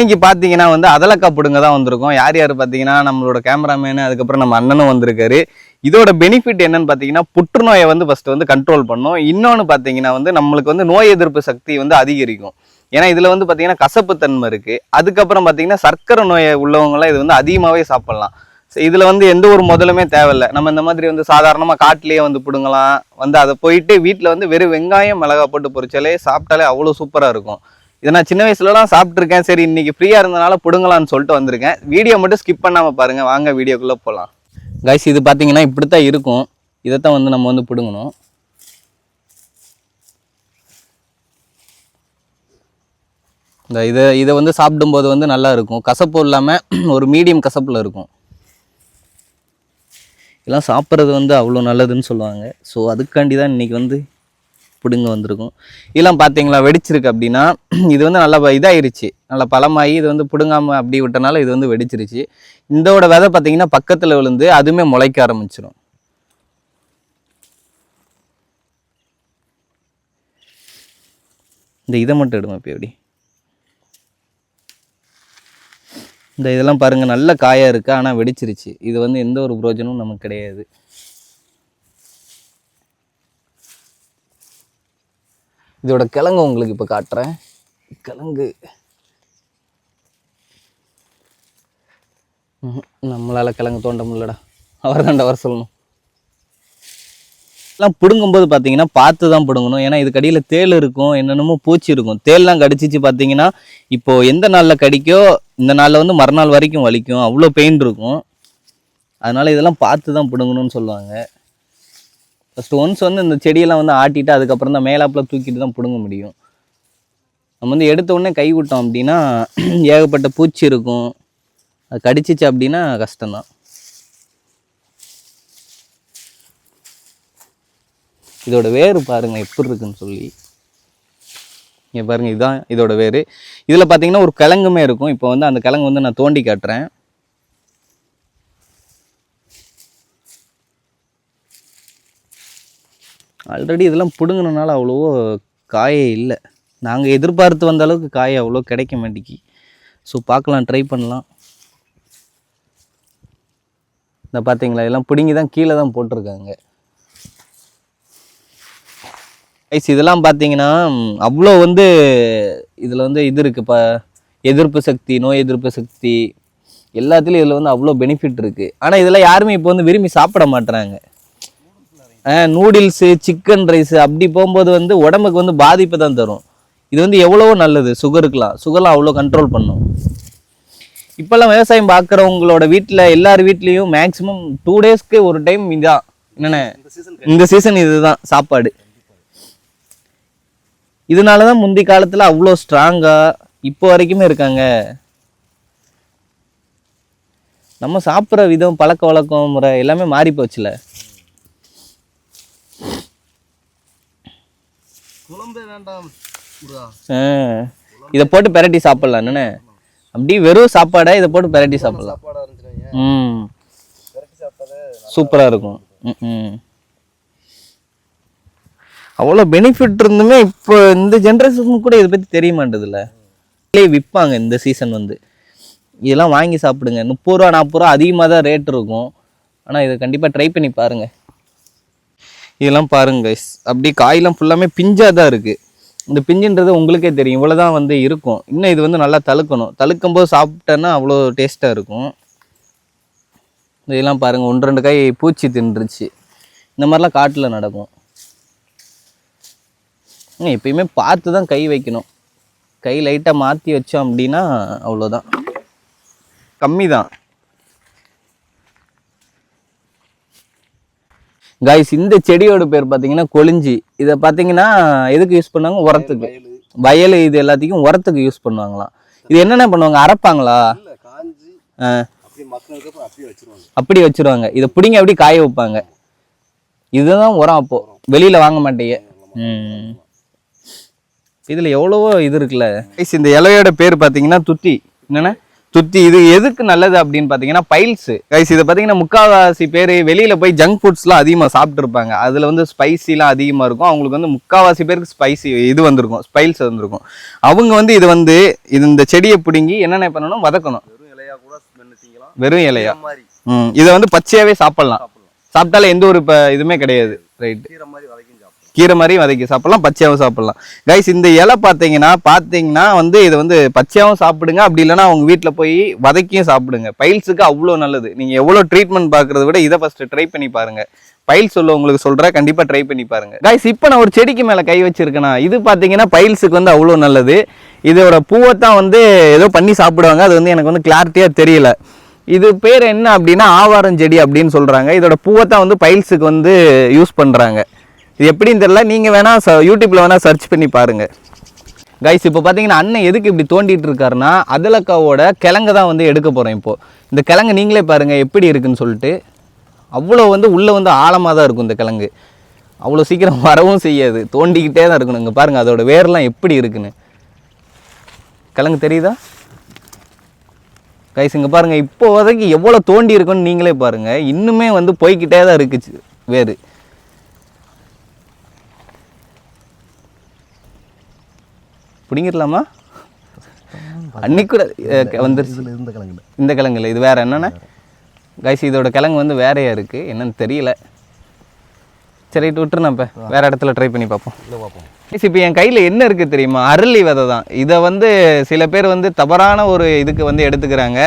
இன்னைக்கு பார்த்தீங்கன்னா வந்து அதலக்கா பிடுங்க தான் வந்திருக்கோம். யார் யார் பார்த்தீங்கன்னா நம்மளோட கேமராமேனு, அதுக்கப்புறம் நம்ம அண்ணனும் வந்திருக்காரு. இதோட பெனிஃபிட் என்னன்னு பார்த்தீங்கன்னா புற்றுநோயை வந்து ஃபர்ஸ்ட் வந்து கண்ட்ரோல் பண்ணும். இன்னொன்று பார்த்தீங்கன்னா வந்து நம்மளுக்கு வந்து நோய் எதிர்ப்பு சக்தி வந்து அதிகரிக்கும். ஏன்னா இதில் வந்து பார்த்தீங்கன்னா கசப்புத்தன்மை இருக்குது. அதுக்கப்புறம் பார்த்தீங்கன்னா சர்க்கரை நோயை உள்ளவங்களாம் இது வந்து அதிகமாகவே சாப்பிட்லாம். இதில் வந்து எந்த ஒரு முதலுமே தேவையில்லை. நம்ம இந்த மாதிரி வந்து சாதாரணமாக காட்டிலேயே வந்து பிடுங்கலாம். வந்து அதை போயிட்டு வீட்டில் வந்து வெறும் வெங்காயம் மிளகா போட்டு பொரிச்சாலே சாப்பிட்டாலே அவ்வளோ சூப்பராக இருக்கும். இதை நான் சின்ன வயசுலலாம் சாப்பிட்ருக்கேன். சரி இன்னைக்கு ஃப்ரீயாக இருந்தனால பிடுங்கலான்னு சொல்லிட்டு வந்திருக்கேன். வீடியோ மட்டும் ஸ்கிப் பண்ணாமல் பாருங்கள். வாங்க வீடியோக்குள்ளே போகலாம். கைஸ் இது பார்த்தீங்கன்னா இப்படி தான் இருக்கும். இதைத்தான் வந்து நம்ம வந்து பிடுங்கணும். இந்த இதை வந்து சாப்பிடும்போது வந்து நல்லா இருக்கும். கசப்பு இல்லாமல் ஒரு மீடியம் கசப்பில் இருக்கும். இதெல்லாம் சாப்பிட்றது வந்து அவ்வளோ நல்லதுன்னு சொல்லுவாங்க. ஸோ அதுக்காண்டி தான் இன்றைக்கி வந்து பிடுங்க வந்திருக்கும். இதெல்லாம் பார்த்தீங்களா வெடிச்சிருக்கு அப்படின்னா இது வந்து நல்லா இதாயிருச்சு, நல்லா பழமாகி இது வந்து பிடுங்காமல் அப்படி விட்டனால இது வந்து வெடிச்சிருச்சு. இதோட விதை பார்த்தீங்கன்னா பக்கத்தில் விழுந்து அதுவுமே முளைக்க ஆரம்பிச்சிடும். இந்த இதை மட்டும் எடுங்க இப்போ எப்படி இந்த இதெல்லாம் பாருங்கள் நல்ல காயாக இருக்குது. ஆனால் வெடிச்சிருச்சு. இது வந்து எந்த ஒரு பிரயோஜனமும் நமக்கு கிடையாது. இதோட கிழங்கு உங்களுக்கு இப்போ காட்டுறேன். கிழங்கு நம்மளால் கிழங்கு தோண்ட முடியலடா. அவர் தாண்டா வர சொல்லணும். எல்லாம் பிடுங்கும்போது பார்த்தீங்கன்னா பார்த்து தான் பிடுங்கணும். ஏன்னா இதுக்கு அடியில் தேள் இருக்கும், என்னென்னமோ பூச்சி இருக்கும். தேல்லாம் கடிச்சிச்சு பார்த்தீங்கன்னா இப்போது எந்த நாளில் கடிக்கோ இந்த நாளில் வந்து மறுநாள் வரைக்கும் வலிக்கும். அவ்வளோ பெயின் இருக்கும். அதனால் இதெல்லாம் பார்த்து தான் பிடுங்கணும்னு சொல்லுவாங்க. ஃபஸ்ட்டு ஒன்ஸ் வந்து இந்த செடியெல்லாம் வந்து ஆட்டிட்டு அதுக்கப்புறம் தான் மேலாப்பில் தூக்கிட்டு தான் பிடுங்க முடியும். நம்ம வந்து எடுத்த உடனே கை விட்டோம் அப்படின்னா ஏகப்பட்ட பூச்சி இருக்கும். அது கடிச்சிச்சு அப்படின்னா கஷ்டம்தான். இதோட வேறு பாருங்கள் எப்படி இருக்குன்னு சொல்லி. இங்கே பாருங்கள், இதுதான் இதோட வேறு. இதில் பார்த்தீங்கன்னா ஒரு கிழங்குமே இருக்கும். இப்போ வந்து அந்த கிழங்கு வந்து நான் தோண்டி காட்டுறேன். ஆல்ரெடி இதெல்லாம் பிடுங்கினால அவ்வளவோ காயே இல்லை. நாங்கள் எதிர்பார்த்து வந்த அளவுக்கு காயை அவ்வளோ கிடைக்க மாட்டேங்கி. ஸோ பார்க்கலாம், ட்ரை பண்ணலாம். இந்த பார்த்தீங்களா இதெல்லாம் பிடுங்கி தான் கீழே தான் போட்டிருக்காங்க. ஐஸ் இதெல்லாம் பார்த்தீங்கன்னா அவ்வளோ வந்து இதில் வந்து இது இருக்குது. இப்போ எதிர்ப்பு சக்தி, நோய் எதிர்ப்பு சக்தி எல்லாத்துலேயும் இதில் வந்து அவ்வளோ பெனிஃபிட் இருக்குது. ஆனால் இதெல்லாம் யாருமே இப்போ வந்து விரும்பி சாப்பிட மாட்டுறாங்க. நூடுல்ஸு, சிக்கன் ரைஸு அப்படி போகும்போது வந்து உடம்புக்கு வந்து பாதிப்பு தான் தரும். இது வந்து எவ்வளவோ நல்லது. சுகர்லாம் அவ்வளோ கண்ட்ரோல் பண்ணும். இப்போல்லாம் விவசாயம் பார்க்குறவங்களோட வீட்டில் எல்லார் வீட்லேயும் மேக்ஸிமம் 2 டேஸ்க்கு ஒரு டைம் இதான் என்னென்ன இந்த சீசன் இதுதான் சாப்பாடு. இதனால தான் முந்தைய காலத்தில் அவ்வளோ ஸ்ட்ராங்காக இப்போ வரைக்குமே இருக்காங்க. நம்ம சாப்பிட்ற விதம், பழக்க வழக்கம், முறை எல்லாமே மாறி போச்சுல. இதை போட்டு பெரட்டி சாப்பிடலாம் என்னன்னு. அப்படி வெறும் சாப்பாடை இதை போட்டு பெரட்டி சாப்பிடலாம். சூப்பரா இருக்கும். அவ்வளோ பெனிஃபிட் இருந்துமே இப்போ இந்த ஜென்ரேஷனுக்கு கூட இதை பற்றி தெரிய மாட்டேதுல்ல. விற்பாங்க இந்த சீசன் வந்து. இதெல்லாம் வாங்கி சாப்பிடுங்க. 30 ரூபா 40 ரூபா அதிகமாக தான் ரேட் இருக்கும். ஆனால் இதை கண்டிப்பாக ட்ரை பண்ணி பாருங்க. இதெல்லாம் பாருங்க கைஸ், அப்படி காயெல்லாம் ஃபுல்லாமே பிஞ்சாக தான் இருக்குது. இந்த பிஞ்சுன்றது உங்களுக்கே தெரியும், இவ்வளோதான் வந்து இருக்கும். இன்னும் இது வந்து நல்லா தழுக்கணும். தழுக்கும் போது சாப்பிட்டேன்னா அவ்வளோ டேஸ்ட்டாக இருக்கும். இதெல்லாம் பாருங்கள் 1-2 காய் பூச்சி தின்றுச்சு. இந்த மாதிரிலாம் காட்டில் நடக்கும். எப்பயுமே பார்த்து தான் கை வைக்கணும். கை லைட்டாக மாற்றி வச்சோம் அப்படின்னா அவ்வளோதான், கம்மி தான். காய்ஸ் இந்த செடியோட பேர் பார்த்தீங்கன்னா கொளிஞ்சி. இதை பார்த்தீங்கன்னா எதுக்கு யூஸ் பண்ணுவாங்க? உரத்துக்கு. வயல் இது எல்லாத்தையும் உரத்துக்கு யூஸ் பண்ணுவாங்களாம். இது என்னென்ன பண்ணுவாங்க? அரைப்பாங்களா? அப்படி வச்சிருவாங்க. இதை பிடிங்க அப்படி காய வைப்பாங்க. இதுதான் உரம். அப்போ வெளியில வாங்க மாட்டீங்க. இதுல எவ்வளவோ இது இருக்குல்ல. இந்த இலையோட பேர் பார்த்தீங்கன்னா துத்தி. என்னென்ன சுத்தி இது எதுக்கு நல்லது அப்படின்னு பாத்தீங்கன்னா பைல்ஸ் கைஸ். இதை பாத்தீங்கன்னா முக்காவாசி பேர் வெளியில போய் ஜங்க் ஃபுட்ஸ்லாம் அதிகமா சாப்பிட்டு இருப்பாங்க. அதுல வந்து ஸ்பைசிலாம் அதிகமா இருக்கும். அவங்களுக்கு வந்து முக்காவாசி பேருக்கு ஸ்பைசி இது வந்திருக்கும், ஸ்பைல்ஸ் வந்திருக்கும். அவங்க வந்து இது வந்து இந்த செடியை பிடுங்கி என்னென்ன பண்ணணும், வதக்கணும். வெறும் இலையா இதை வந்து பச்சையாவே சாப்பிடலாம். சாப்பிட்டாலே எந்த ஒரு இதுவுமே கிடையாது. ரைட், கீரை மாதிரி வதக்கி சாப்பிடலாம், பச்சையாகவும் சாப்பிடலாம். கைஸ் இந்த இலை பார்த்தீங்கன்னா வந்து இதை வந்து பச்சையாகவும் சாப்பிடுங்க, அப்படி இல்லைன்னா அவங்க வீட்டில் போய் வதக்கியும் சாப்பிடுங்க. பைல்ஸுக்கு அவ்வளோ நல்லது. நீங்கள் எவ்வளோ ட்ரீட்மெண்ட் பார்க்குறத விட இதை ஃபஸ்ட்டு ட்ரை பண்ணி பாருங்க. பைல்ஸ் உங்களுக்கு சொல்கிறேன், கண்டிப்பாக ட்ரை பண்ணி பாருங்க. கைஸ் இப்போ நான் ஒரு செடிக்கு மேலே கை வச்சிருக்கேனா, இது பார்த்தீங்கன்னா பைல்ஸுக்கு வந்து அவ்வளோ நல்லது. இதோட பூவை தான் வந்து ஏதோ பண்ணி சாப்பிடுவாங்க. அது வந்து எனக்கு வந்து கிளாரிட்டியாக தெரியல. இது பேர் என்ன அப்படின்னா ஆவாரஞ்செடி அப்படின்னு சொல்கிறாங்க. இதோட பூவை தான் வந்து பைல்ஸுக்கு வந்து யூஸ் பண்ணுறாங்க. இது எப்படின்னு தெரியல, நீங்கள் வேணால் யூடியூப்பில் வேணால் சர்ச் பண்ணி பாருங்கள். கைஸ் இப்போ பார்த்தீங்கன்னா அண்ணன் எதுக்கு இப்படி தோண்டிட்டு இருக்காருன்னா அதலக்காவோட கிழங்கு தான் வந்து எடுக்க போகிறேன். இப்போது இந்த கிழங்கு நீங்களே பாருங்கள் எப்படி இருக்குன்னு சொல்லிட்டு. அவ்வளோ வந்து உள்ளே வந்து ஆழமாக தான் இருக்கும் இந்த கிழங்கு. அவ்வளோ சீக்கிரம் வரவும் செய்யாது, தோண்டிக்கிட்டே தான் இருக்கணும். இங்கே பாருங்கள் அதோட வேர்லாம் எப்படி இருக்குன்னு. கிழங்கு தெரியுதா கைஸ்? இங்கே பாருங்கள் இப்போதைக்கு எவ்வளோ தோண்டி இருக்குன்னு நீங்களே பாருங்கள். இன்னுமே வந்து போய்கிட்டே தான் இருக்குச்சு வேறு. பிடிங்கிடலாமா? அன்னைக்கு கூட வந்துருச்சு இந்த கிழங்குல. இது வேற என்னென்ன கைஸ், இதோட கிழங்கு வந்து வேறையா இருக்குது, என்னன்னு தெரியல. சரி விட்டுருண்ணா, இப்போ வேற இடத்துல ட்ரை பண்ணி பார்ப்போம். இப்போ என் கையில் என்ன இருக்குது தெரியுமா? அரளி விதை தான். இதை வந்து சில பேர் வந்து தவறான ஒரு இதுக்கு வந்து எடுத்துக்கிறாங்க.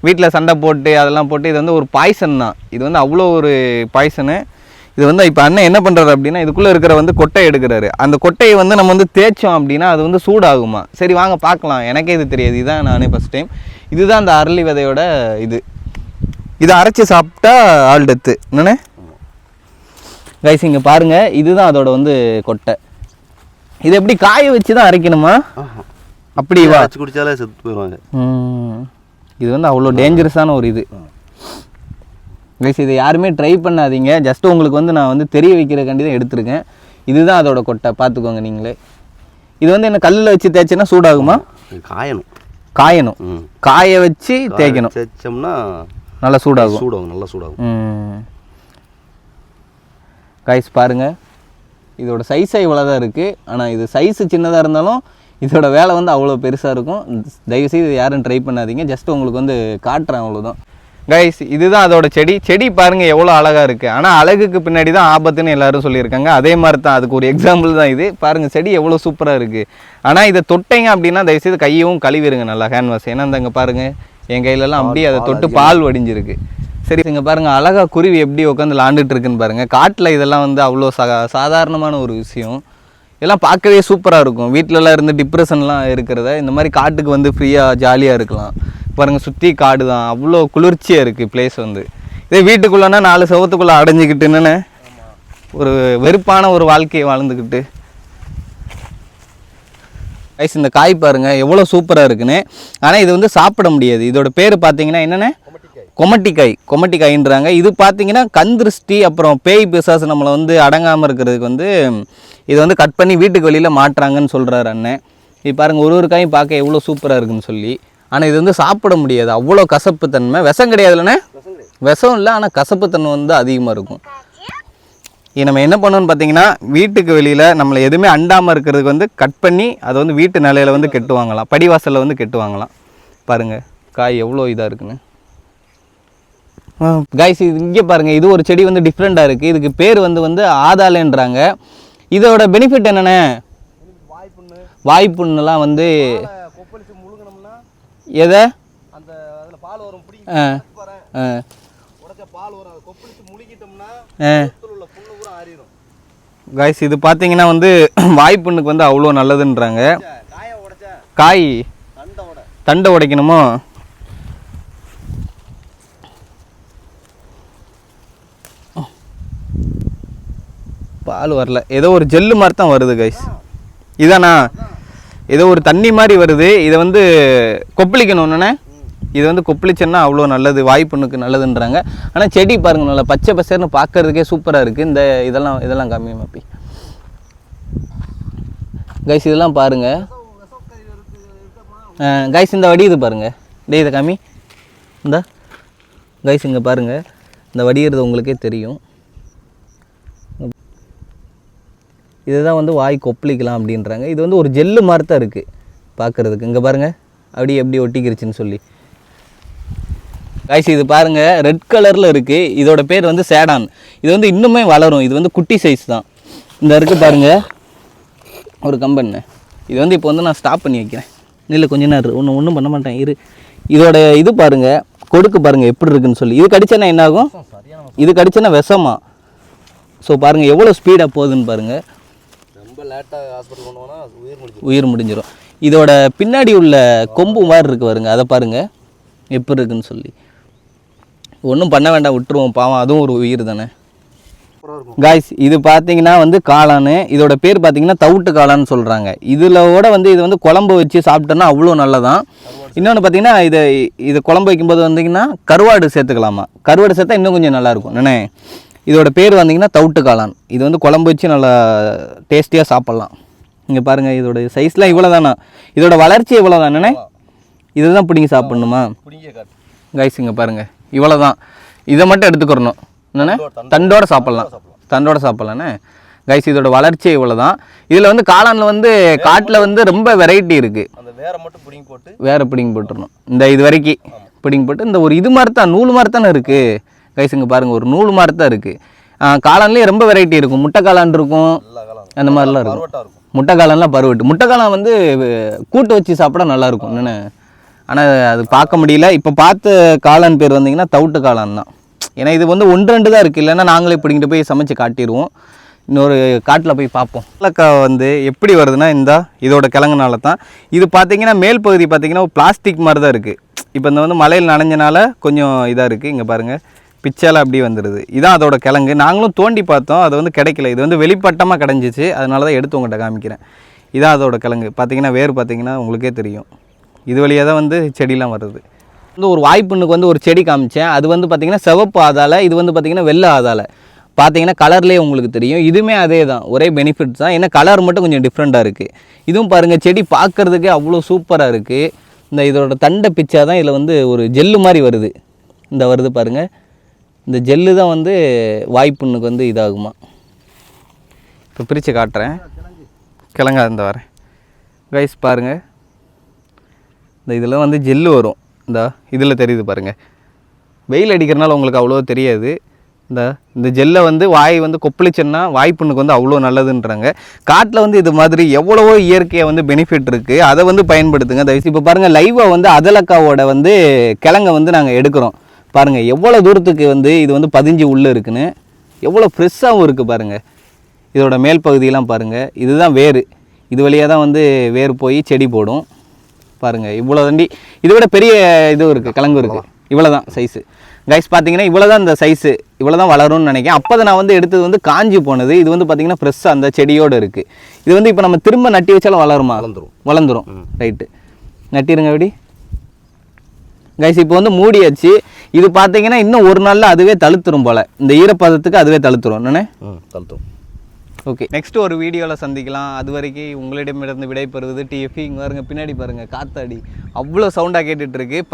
வீட்டில் சண்டை போட்டு அதெல்லாம் போட்டு இது வந்து ஒரு பாய்சன் தான். இது வந்து அவ்வளோ ஒரு பாய்சனு. இது வந்து இப்போ அண்ணன் என்ன பண்ணுறாரு அப்படின்னா இதுக்குள்ளே இருக்கிற வந்து கொட்டை எடுக்கிறாரு. அந்த கொட்டையை வந்து நம்ம வந்து தேய்ச்சோம் அப்படின்னா அது வந்து சூடாகுமா. சரி வாங்க பார்க்கலாம், எனக்கே இது தெரியாது, இதுதான் நானே ஃபஸ்ட் டைம். இதுதான் அந்த அரளி விதையோட இது. இதை அரைச்சி சாப்பிட்டா ஆல் டெத்து என்னண்ணே கைஸ். இங்கே பாருங்கள், இதுதான் அதோட வந்து கொட்டை. இது எப்படி காய வச்சு தான் அரைக்கணுமா? அப்படி வச்சு குடிச்சாலே செத்து போயிடுவாங்க. இது வந்து அவ்வளோ டேஞ்சரஸான ஒரு இது கைஸ். இதை யாருமே ட்ரை பண்ணாதீங்க. ஜஸ்ட் உங்களுக்கு வந்து நான் வந்து தெரிய வைக்கிறக்காண்டி தான் எடுத்திருக்கேன். இதுதான் அதோட கொட்டை, பார்த்துக்கோங்க நீங்களே. இது வந்து என்ன கல்லில் வச்சு தேய்ச்சேன்னா சூடாகுமா? காயணும், காய வச்சு தேய்க்கணும், தேய்ச்சோம்னா நல்லா சூடாகும். நல்லா சூடாகும் கைஸ். பாருங்கள் இதோட சைஸை இவ்வளோ தான் இருக்குது. ஆனால் இது சைஸு சின்னதாக இருந்தாலும் இதோட வேலை வந்து அவ்வளோ பெருசாக இருக்கும். தயவுசெய்து யாரும் ட்ரை பண்ணாதீங்க. ஜஸ்ட் உங்களுக்கு வந்து காட்டுறேன், அவ்வளோதான் கைஸ். இதுதான் அதோட செடி. செடி பாருங்கள் எவ்வளோ அழகாக இருக்குது. ஆனால் அழகுக்கு பின்னாடி தான் ஆபத்துன்னு எல்லாரும் சொல்லியிருக்காங்க. அதே மாதிரி தான், அதுக்கு ஒரு எக்ஸாம்பிள் தான் இது. பாருங்கள் செடி எவ்வளோ சூப்பராக இருக்குது. ஆனால் இதை தொட்டைங்க அப்படின்னா தயவுசெய்து கையவும் கழுவிடுங்க நல்லா, ஹேண்ட் வாஷ். ஏன்னா இங்கே பாருங்கள் என் கையிலலாம் அப்படியே அதை தொட்டு பால் வடிஞ்சிருக்கு. சரி இங்கே பாருங்கள் அழகாக குருவி எப்படி உட்காந்து விளாண்டுட்டு இருக்குன்னு பாருங்கள். காட்டில் இதெல்லாம் வந்து அவ்வளோ சாதாரணமான ஒரு விஷயம். இதெல்லாம் பார்க்கவே சூப்பராக இருக்கும். வீட்டிலலாம் இருந்து டிப்ரெஷன்லாம் இருக்கிறத இந்த மாதிரி காட்டுக்கு வந்து ஃப்ரீயாக ஜாலியாக இருக்கலாம். பாருங்கள் சுற்றி காடு தான், அவ்வளோ குளிர்ச்சியாக இருக்குது பிளேஸ் வந்து. இதே வீட்டுக்குள்ளேனா 4 சவத்துக்குள்ளே அடைஞ்சிக்கிட்டு என்னென்ன ஒரு வெறுப்பான ஒரு வாழ்க்கையை வாழ்ந்துக்கிட்டு. கைஸ் இந்த காய் பாருங்கள் எவ்வளோ சூப்பராக இருக்குன்னு. ஆனால் இது வந்து சாப்பிட முடியாது. இதோட பேர் பார்த்தீங்கன்னா என்னென்ன கொமட்டிக்காய், கொமட்டிக்காயின்றாங்க. இது பார்த்தீங்கன்னா கந்திருஷ்டி அப்புறம் பேய் பிசாசு நம்மளை வந்து அடங்காமல் இருக்கிறதுக்கு வந்து இதை வந்து கட் பண்ணி வீட்டுக்கு வெளியில் மாட்டுறாங்கன்னு சொல்கிறாரு அண்ணன். இது பாருங்கள் ஒரு காயும் பார்க்க எவ்வளோ சூப்பராக இருக்குன்னு சொல்லி. ஆனால் இது வந்து சாப்பிட முடியாது, அவ்வளோ கசப்பு தன்மை. விஷம் கிடையாதுல்லண்ணே? விஷம் இல்லை, ஆனால் கசப்பு தன்மை வந்து அதிகமாக இருக்கும். இது நம்ம என்ன பண்ணணும்னு பார்த்தீங்கன்னா வீட்டுக்கு வெளியில் நம்மளை எதுவுமே அண்டாமல் இருக்கிறதுக்கு வந்து கட் பண்ணி அதை வந்து வீட்டு நிலையில் வந்து கெட்டுவாங்களாம், படிவாசலில் வந்து கெட்டுவாங்களாம். பாருங்கள் காய் எவ்வளோ இதாக இருக்குன்னு. கைஸ் இது இங்கே பாருங்கள், இது ஒரு செடி வந்து டிஃப்ரெண்ட்டாக இருக்குது. இதுக்கு பேர் வந்து ஆதாலேன்றாங்க. இதோட பெனிஃபிட் என்னென்ன? வாய்ப்புண்ணுலாம் வந்து எதை அந்த அதில் பால் வரும் பால் வரும், அதை கொப்பளிச்சு முழுகிட்டோம்னா உள்ள புண்ணு கூட ஆறிடும். கைஸ் இது பார்த்தீங்கன்னா வந்து வாய்ப்புண்ணுக்கு வந்து அவ்வளோ நல்லதுன்றாங்க. காய் தண்டை உடைக்கணுமோ? பால் வரல, ஏதோ ஒரு ஜெல்லு மாதிரி தான் வருது கைஸ். இதானா ஏதோ ஒரு தண்ணி மாதிரி வருது. இதை வந்து கொப்பளிக்கணும்னே. இது வந்து கொப்பளிச்சேன்னா அவ்வளோ நல்லது, வாய்ப்புண்ணுக்கு நல்லதுன்றாங்க. ஆனால் செடி பாருங்கள் நல்லா பச்சை பசேர்னு பார்க்கறதுக்கே சூப்பராக இருக்குது. இந்த இதெல்லாம் கம்மி மாப்பி கைஸ் இதெல்லாம் பாருங்கள் கைஸ். இந்த வடி இது பாருங்கள், டேய் இதை காமி. இந்த கைஸ் இங்கே பாருங்கள், இந்த வடிகிறது உங்களுக்கே தெரியும். இதுதான் வந்து வாய் கொப்பளிக்கலாம் அப்படின்றாங்க. இது வந்து ஒரு ஜெல்லு மாதிரி தான் இருக்குது பார்க்குறதுக்கு. இங்கே பாருங்கள் அப்படியே எப்படி ஒட்டிக்கிருச்சுன்னு சொல்லி. கைஸ் இது பாருங்கள் ரெட் கலரில் இருக்குது. இதோட பேர் வந்து சேடான். இது வந்து இன்னுமே வளரும். இது வந்து குட்டி சைஸ் தான். இந்த இருக்குது பாருங்கள் ஒரு கம்பெனி. இது வந்து இப்போ வந்து நான் ஸ்டாப் பண்ணி வைக்கிறேன். இல்லை கொஞ்ச நேரம் ஒன்றும் பண்ண மாட்டேன் இரு. இதோட இது பாருங்கள், கொடுக்கு பாருங்கள் எப்படி இருக்குன்னு சொல்லி. இது கடிச்சேன்னா என்ன ஆகும்? இது கடிச்சேன்னா விஷமா. ஸோ பாருங்கள் எவ்வளோ ஸ்பீடாக போகுதுன்னு பாருங்கள். ரொம்ப லேட்டாக ஹாஸ்பிட்டல் கொண்டு போனால் உயிர் முடிஞ்சிடும். இதோட பின்னாடி உள்ள கொம்பு மாதிரி இருக்குது பாருங்க, அதை பாருங்கள் எப்படி இருக்குன்னு சொல்லி. ஒன்றும் பண்ண வேண்டாம், விட்டுருவோம், பாவம் அதுவும் ஒரு உயிர் தானே. காய்ஸ் இது பார்த்தீங்கன்னா வந்து காளான். இதோட பேர் பார்த்தீங்கன்னா தவிட்டு காளான்னு சொல்கிறாங்க. இதிலோட வந்து இது வந்து குழம்பு வச்சு சாப்பிட்டோன்னா அவ்வளோ நல்லதான். இன்னொன்று பார்த்தீங்கன்னா இது குழம்பு வைக்கும்போது வந்தீங்கன்னா கருவாடு சேர்த்துக்கலாமா. கருவாடு சேர்த்தா இன்னும் கொஞ்சம் நல்லாயிருக்கும் என்னண்ணே. இதோட பேர் வந்தீங்கன்னா தவிட்டு காளான். இது வந்து குழம்பு வச்சு நல்லா டேஸ்டியாக சாப்பிட்லாம். இங்கே பாருங்கள் இதோட சைஸ்லாம் இவ்வளோ தானா. இதோட வளர்ச்சி இவ்வளோ தானே. இதுதான் பிடிங்கி சாப்பிட்ணுமா கைஸ். இங்கே பாருங்கள் இவ்வளோ தான். இதை மட்டும் எடுத்துக்கிறணும் என்னண்ணே. தண்டோடு சாப்பிட்லாம், தண்டோடு சாப்பிட்லாண்ணே கைஸ். இதோட வளர்ச்சி இவ்வளோ தான். இதில் வந்து காளானில் வந்து காட்டில் வந்து ரொம்ப வெரைட்டி இருக்குது. வேறு பிடிங்கி போட்டுடணும். இந்த இது வரைக்கும் பிடிங்கி போட்டு இந்த ஒரு இது மாதிரி தான் நூல் மாதிரி தானே இருக்குது கைஸ். இங்கே பாருங்கள் ஒரு நூல் மாதிரி தான் இருக்குது. காளான்லேயே ரொம்ப வெரைட்டி இருக்கும். முட்டை காளான் இருக்கும், அந்த மாதிரிலாம் இருக்கும். முட்டை காளான்லாம் பருவட்டு. முட்டை காளான் வந்து கூட்டு வச்சு சாப்பிட நல்லாயிருக்கும் என்னென்ன. ஆனால் அது பார்க்க முடியல. இப்போ பார்த்த காளான் பேர் வந்தீங்கன்னா தவிட்டு காளான் தான். ஏன்னா இது வந்து 1-2 தான் இருக்குது. இல்லைன்னா நாங்களே பிடிங்கிட்டு போய் சமைச்சு காட்டிடுவோம். இன்னொரு காட்டில் போய் பார்ப்போம். கடலக்காய் வந்து எப்படி வருதுன்னா இதோட கிழங்குனால தான். இது பார்த்தீங்கன்னா மேல் பகுதி பார்த்தீங்கன்னா பிளாஸ்டிக் மாதிரி தான் இருக்குது. இப்போ இந்த வந்து மழையில் நனைஞ்சனால கொஞ்சம் இதாக இருக்குது. இங்கே பாருங்கள் பிச்சால அப்படி வந்துடுது. இதான் அதோட கிழங்கு. நாங்களும் தோண்டி பார்த்தோம், அது வந்து கிடைக்கல. இது வந்து வெளிப்பட்டமாக கிடஞ்சிச்சு, அதனால தான் எடுத்து உங்கள்கிட்ட காமிக்கிறேன். இதான் அதோட கிழங்கு. பார்த்தீங்கன்னா வேர் பார்த்தீங்கன்னா உங்களுக்கே தெரியும். இது வழியாக தான் வந்து செடிலாம் வருது. வந்து ஒரு வாய்ப்புண்ணுக்கு வந்து ஒரு செடி காமிச்சேன். அது வந்து பார்த்திங்கன்னா சிவப்பு ஆதால, இது வந்து பார்த்திங்கன்னா வெள்ளை ஆதால. பார்த்தீங்கன்னா கலர்லேயே உங்களுக்கு தெரியும். இதுவுமே அதே தான், ஒரே பெனிஃபிட் தான். ஏன்னா கலர் மட்டும் கொஞ்சம் டிஃப்ரெண்ட்டாக இருக்குது. இதுவும் பாருங்கள் செடி பார்க்குறதுக்கே அவ்வளோ சூப்பராக இருக்குது. இதோட தண்டை பிச்சா தான் இதில் வந்து ஒரு ஜெல்லு மாதிரி வருது. வருது பாருங்கள். இந்த ஜெல்லு தான் வந்து வாய்ப்புண்ணுக்கு வந்து இதாகுமா. இப்போ பிரித்து காட்டுறேன். கிழங்கா வரேன் கைஸ் பாருங்கள். இதில் வந்து ஜெல்லு வரும். இதில் தெரியுது பாருங்கள். வெயில் அடிக்கிறனால உங்களுக்கு அவ்வளோ தெரியாது. இந்த ஜெல்லை வந்து வாய் வந்து கொப்பளிச்சேன்னா வாய்ப்புண்ணுக்கு வந்து அவ்வளோ நல்லதுன்றாங்க. காட்டில் வந்து இது மாதிரி எவ்வளவோ இயற்கையாக வந்து பெனிஃபிட் இருக்குது. அதை வந்து பயன்படுத்துங்க தயவுசெய்து. இப்போ பாருங்கள் லைவாக வந்து அதலக்காவோட வந்து கிழங்கை வந்து நாங்கள் எடுக்கிறோம். பாருங்கள் எவ்வளோ தூரத்துக்கு வந்து இது வந்து பதிஞ்சு உள்ளே இருக்குன்னு. எவ்வளோ ஃப்ரெஷ்ஷாகவும் இருக்குது பாருங்கள். இதோட மேல் பகுதியெல்லாம் பாருங்கள். இதுதான் வேர். இது வழியாக தான் வந்து வேர் போய் செடி போடும். பாருங்கள் இவ்வளோ தண்டி. இதை விட பெரிய இதுவும் இருக்குது, கிழங்கு இருக்குது. இவ்வளோ தான் சைஸு கைஸ். பார்த்தீங்கன்னா இவ்வளோ தான் இந்த சைஸு. இவ்வளோ தான் வளரும்னு நினைக்கிறேன். அப்போ தான் நான் வந்து எடுத்தது வந்து காஞ்சி போனது. இது வந்து பார்த்திங்கன்னா ஃப்ரெஷ்ஷாக அந்த செடியோடு இருக்குது. இது வந்து இப்போ நம்ம திரும்ப நட்டி வச்சாலும் வளருமா? வளர்ந்துடும். ரைட்டு, நட்டிருங்க எப்படி கைஸ். இப்போ வந்து மூடியாச்சு. இது பார்த்தீங்கன்னா இன்னும் ஒரு நாளில் அதுவே தழுத்துரும் போல். இந்த ஈரப்பதத்துக்கு அதுவே தழுத்துரும் என்னண்ணே. தழுத்துரும். ஓகே, நெக்ஸ்ட் ஒரு வீடியோவில் சந்திக்கலாம். அது வரைக்கும் உங்களிடமிருந்து விடைபெறுவது டிஎஃப்இ. இங்கே பாருங்கள் பின்னாடி பாருங்கள் காத்தாடி அவ்வளோ சவுண்டாக கேட்டுட்ருக்கு.